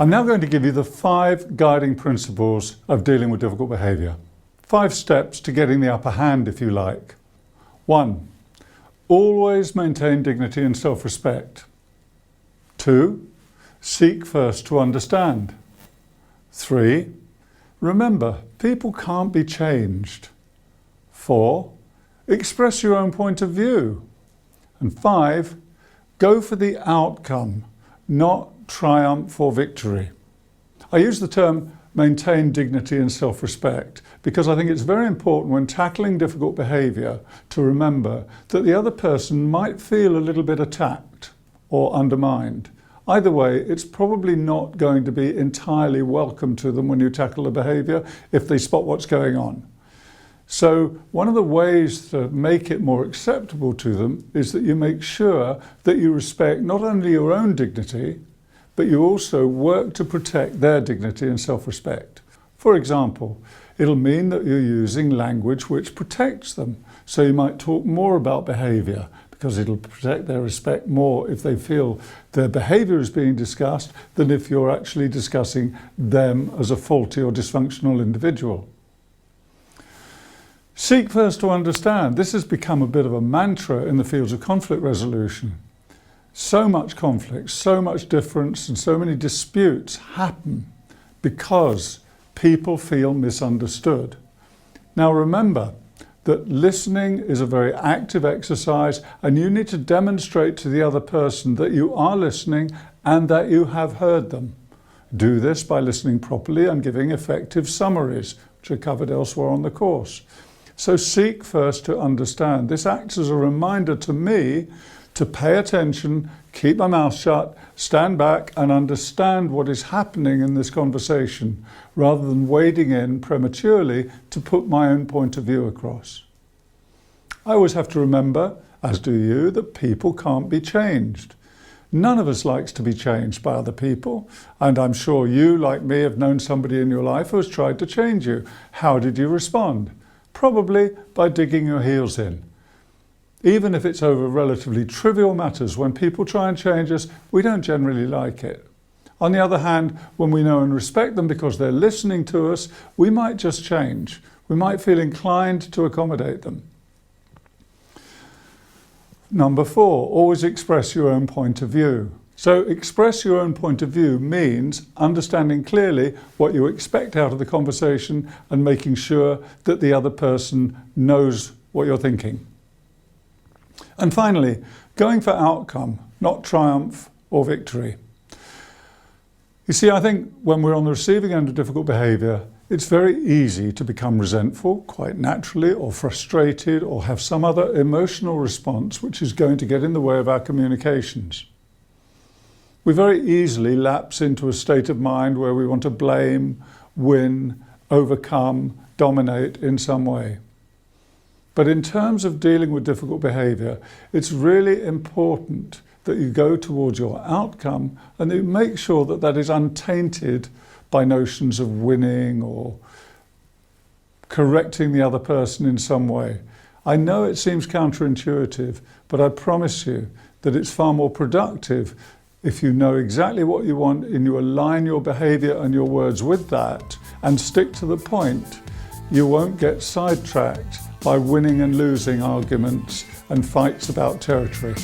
I'm now going to give you the 5 guiding principles of dealing with difficult behaviour. 5 steps to getting the upper hand, if you like. 1. Always maintain dignity and self-respect. 2. Seek first to understand. 3. Remember, people can't be changed. 4. Express your own point of view. And 5. Go for the outcome, not triumph or victory. I use the term maintain dignity and self-respect because I think it's very important when tackling difficult behaviour to remember that the other person might feel a little bit attacked or undermined. Either way, it's probably not going to be entirely welcome to them when you tackle the behaviour if they spot what's going on. So one of the ways to make it more acceptable to them is that you make sure that you respect not only your own dignity, but you also work to protect their dignity and self-respect. For example, it'll mean that you're using language which protects them. So you might talk more about behaviour because it'll protect their respect more if they feel their behaviour is being discussed than if you're actually discussing them as a faulty or dysfunctional individual. Seek first to understand. This has become a bit of a mantra in the fields of conflict resolution. So much conflict, so much difference and so many disputes happen because people feel misunderstood. Now remember that listening is a very active exercise and you need to demonstrate to the other person that you are listening and that you have heard them. Do this by listening properly and giving effective summaries, which are covered elsewhere on the course. So seek first to understand. This acts as a reminder to me to pay attention, keep my mouth shut, stand back and understand what is happening in this conversation rather than wading in prematurely to put my own point of view across. I always have to remember, as do you, that people can't be changed. None of us likes to be changed by other people, and I'm sure you, like me, have known somebody in your life who has tried to change you. How did you respond? Probably by digging your heels in. Even if it's over relatively trivial matters, when people try and change us, we don't generally like it. On the other hand, when we know and respect them because they're listening to us, we might just change. We might feel inclined to accommodate them. Number 4, always express your own point of view. So express your own point of view means understanding clearly what you expect out of the conversation and making sure that the other person knows what you're thinking. And finally, going for outcome, not triumph or victory. You see, I think when we're on the receiving end of difficult behaviour, it's very easy to become resentful, quite naturally, or frustrated, or have some other emotional response which is going to get in the way of our communications. We very easily lapse into a state of mind where we want to blame, win, overcome, dominate in some way. But in terms of dealing with difficult behaviour, it's really important that you go towards your outcome and that you make sure that that is untainted by notions of winning or correcting the other person in some way. I know it seems counterintuitive, but I promise you that it's far more productive if you know exactly what you want and you align your behaviour and your words with that and stick to the point. You won't get sidetracked by winning and losing arguments and fights about territory.